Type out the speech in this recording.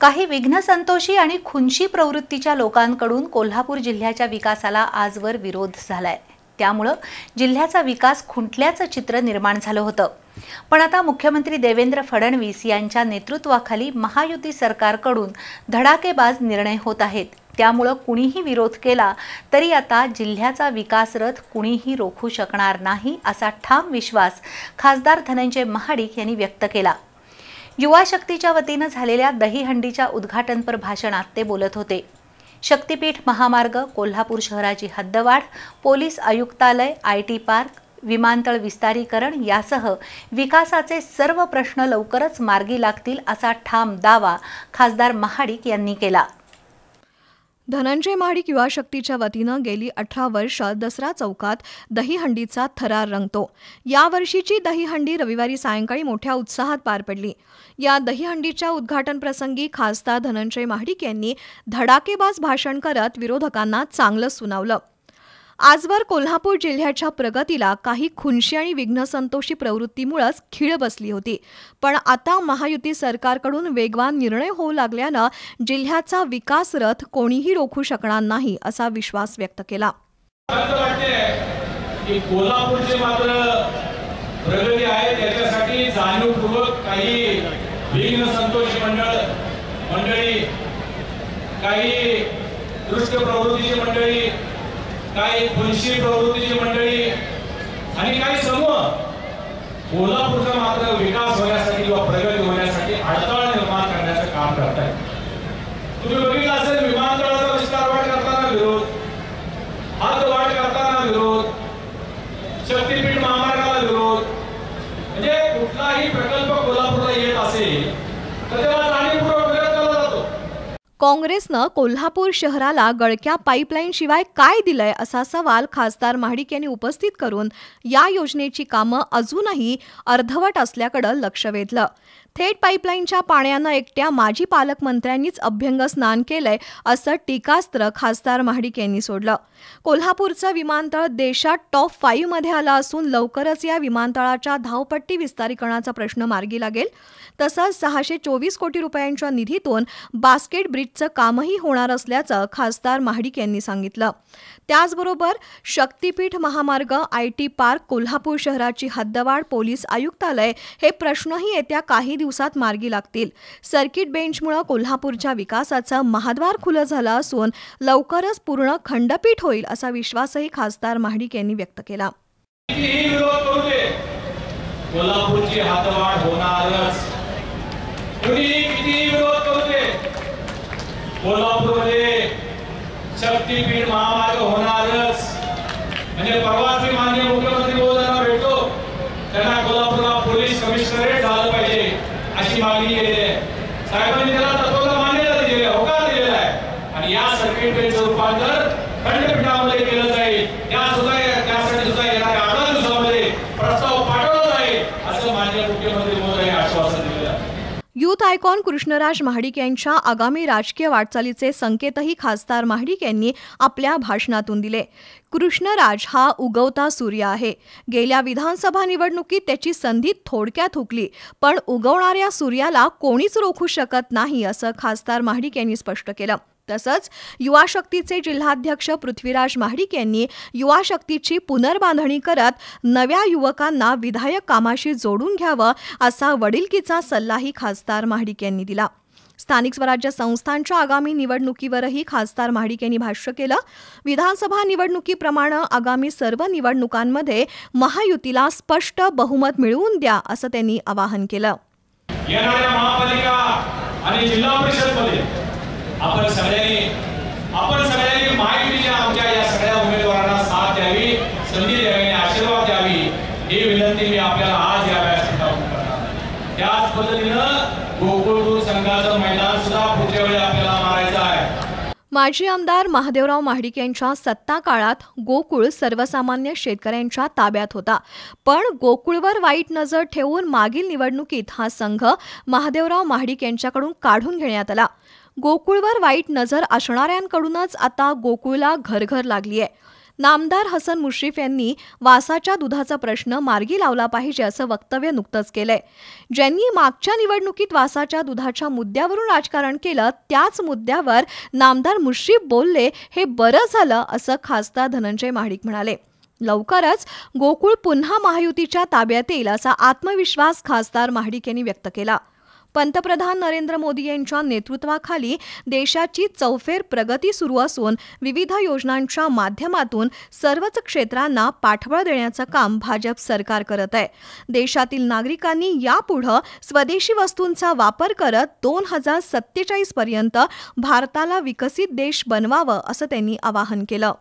काही विघ्नसंतोषी आणि खुनशी प्रवृत्तीच्या लोकांकडून कोल्हापूर जिल्ह्याच्या विकासाला आजवर विरोध झालाय। त्यामुळे जिल्ह्याचा विकास खुंटल्याचं चित्र निर्माण झालं होतं। पण आता मुख्यमंत्री देवेंद्र फडणवीस यांच्या नेतृत्वाखाली महायुती सरकारकडून धडाकेबाज निर्णय होत आहेत। त्यामुळे कुणीही विरोध केला तरी आता जिल्ह्याचा विकास रथ कुणीही रोखू शकणार नाही असा ठाम विश्वास खासदार धनंजय महाडिक यांनी व्यक्त केला। युवा शक्तीच्या वतीने झालेल्या दहीहंडीच्या उद्घाटनपर भाषणात ते बोलत होते। शक्तीपीठ महामार्ग, कोल्हापूर शहराची हद्दवाढ, पोलीस आयुक्तालय, आयटी पार्क, विमानतळ विस्तारीकरण यासह विकासाचे सर्व प्रश्न लवकरच मार्गी लागतील असा ठाम दावा खासदार महाडिक यांनी केला। धनंजय महाडिक युवा शक्तीच्या वतीनं गेली 18 वर्ष दसरा चौकात दहीहंडीचा थरार रंगतो। यावर्षीची दहीहंडी रविवारी सायंकाळी मोठ्या उत्साहात पार पडली। या दहीहंडीच्या उद्घाटन प्रसंगी खासदार धनंजय महाडिक यांनी धडाकेबाज भाषण करत विरोधकांना चांगलं सुनावलं। आजवर कोल्हापूर जिल्ह्याच्या प्रगतीला काही खुनशी आणि विघ्नसंतोषी प्रवृत्तीमुळेच खीळ बसली होती, पण आता महायुती सरकारकडून वेगवान निर्णय होऊ लागल्यानं जिल्ह्याचा विकास रथ कोणीही रोखू शकणार नाही असा विश्वास व्यक्त केला। कोल्हापूरचे मात्र प्रगती आहे, त्याच्यासाठी जाणीवपूर्वक काही विघ्नसंतोषी मंडळी, काही दुष्ट प्रवृत्तीची मंडळी, काही खुनशी प्रवृत्तीची मंडळी आणि काही समूह कोल्हापूरचा मात्र विकास होण्यासाठी किंवा प्रगती होण्यासाठी अडथळा निर्माण करण्याचं काम करत आहेत। तुम्ही बघितलं असेल, विमानतळाचा विस्तार वाढ करताना विरोध, हद्दवाढ करताना विरोध, शक्तीपीठ महामार्गाला विरोध, म्हणजे कुठलाही प्रकल्प कोल्हापूरला येत असेल तर त्याला जाणीवपूर्वक विरोध केला जातो। काँग्रेसनं कोल्हापूर शहराला गळक्या पाईपलाईन शिवाय काय दिलंय असा सवाल खासदार महाडिक यांनी उपस्थित करून या योजनेची कामं अजूनही अर्धवट असल्याकडे लक्ष वेधलं। थेट पाईपलाईनच्या पाण्यानं एकट्या माजी पालकमंत्र्यांनीच अभ्यंग स्नान केलंय असं टीकास्त्र खासदार महाडिक यांनी सोडलं। कोल्हापूरचं विमानतळ देशात टॉप 5 मध्ये आलं असून लवकरच या विमानतळाच्या धावपट्टी विस्तारीकरणाचा प्रश्न मार्गी लागेल। तसंच 624 कोटी रुपयांच्या निधीतून बास्केट ब्रिजचं कामही होणार असल्याचं खासदार महाडिक यांनी सांगितलं। त्याचबरोबर शक्तीपीठ महामार्ग, आयटी पार्क, कोल्हापूर शहराची हद्दवाढ, पोलीस आयुक्तालय हे प्रश्नही येत्या काही दिवसात मार्गी लागतील। सर्किट बेंचमुळे कोल्हापूरच्या विकासाचं महाद्वार खुलं झालं असून लवकरच पूर्ण खंडपीठ होईल असा विश्वासही खासदार महाडिक यांनी व्यक्त केला। कोल्हापूरची हद्दवाढ होणारच, कुणी किती विरोध करू दे, कोल्हापूरमध्ये शक्तीपीठ महामार्ग होणारच। म्हणजे परवाच मी माननीय मुख्यमंत्री महोदयांना भेटतो, त्यांना कोल्हापूरला पोलीस कमिशनरेट झालं पाहिजे अशी मागणी केली आहे। साहेबांनी त्याला तत्वाला मान्यता दिलेली आहे, होकार दिलेला आहे आणि या सर्किट बेंचचं रूपांतर खंडपीठामध्ये केलं जाईल। त्यासाठी सुद्धा येणाऱ्या 18 दिवसामध्ये प्रस्ताव पाठवला जाईल असं माननीय मुख्यमंत्री महोदयांनी आश्वासन दिलेलं आहे। यूथ आयकॉन कृष्णराज महाडिक यांच्या आगामी राजकीय वाटचालीचे संकेतही खासदार महाडिक यांनी आपल्या भाषणातून दिले। कृष्णराज हा उगवता सूर्य आहे। गेल्या विधानसभा निवडणुकीत त्याची संधी थोडक्यात हुकली, पण उगवणाऱ्या सूर्याला कोणीच रोखू शकत नाही असं खासदार महाडिक यांनी स्पष्ट केलं। तसंच युवा शक्तीचे जिल्हाध्यक्ष पृथ्वीराज महाडिक यांनी युवा शक्तीची पुनर्बांधणी करत नव्या युवकांना विधायक कामाशी जोडून घ्यावं असा वडिलकीचा सल्लाही खासदार महाडिक यांनी दिला। स्थानिक स्वराज्य संस्थांच्या आगामी निवडणुकीवरही खासदार महाडिक यांनी भाष्य केलं। विधानसभा निवडणुकीप्रमाणे आगामी सर्व निवडणुकांमध्ये महायुतीला स्पष्ट बहुमत मिळवून द्या असं त्यांनी आवाहन केलं। येणाऱ्या महापालिका आणि जिल्हा परिषदमध्ये आपण सगळ्यांनी महायुतीच्या आमच्या या सगळ्या उमेदवारांना साथ द्यावी, संधी द्यावी, आशीर्वाद द्यावी ही विनंती मी आपल्याला आज या व्यासपीठावरून करणार। त्याच पद्धतीनं गोकुळ संघाचं मैदान सुद्धा पुढच्या वेळी आपल्याला मारायचं आहे। माजी आमदार महादेवराव महाडिक यांच्या सत्ता काळात गोकुळ सर्वसामान्य शेतकऱ्यांच्या ताब्यात होता, पण गोकुळवर वाईट नजर ठेवून मागील निवडणुकीत हा संघ महादेवराव महाडिक यांच्याकडून काढून घेण्यात आला। गोकुळवर वाईट नजर असणाऱ्यांकडूनच आता गोकुळला घरघर लागली आहे। नामदार हसन मुश्रीफ यांनी वासाच्या दुधाचा प्रश्न मार्गी लावला पाहिजे असं वक्तव्य नुकतंच केलंय. ज्यांनी मागच्या निवडणुकीत वासाच्या दुधाच्या मुद्द्यावरून राजकारण केलं त्याच मुद्द्यावर नामदार मुश्रीफ बोलले हे बरं झालं असं खासदार धनंजय महाडिक म्हणाले. लवकरच गोकुळ पुन्हा महायुतीच्या ताब्यात येईल असा आत्मविश्वास खासदार महाडिक यांनी व्यक्त केला. पंतप्रधान नरेंद्र मोदी यांच्या नेतृत्वाखाली देशाची चौफेर प्रगती सुरू असून विविध योजनांच्या माध्यमातून सर्वच क्षेत्रांना पाठबळ देण्याचं काम भाजप सरकार करत आहे. देशातील नागरिकांनी यापुढे स्वदेशी वस्तूंचा वापर करत 2047 पर्यंत भारताला विकसित देश बनवावं असं त्यांनी आवाहन केलं.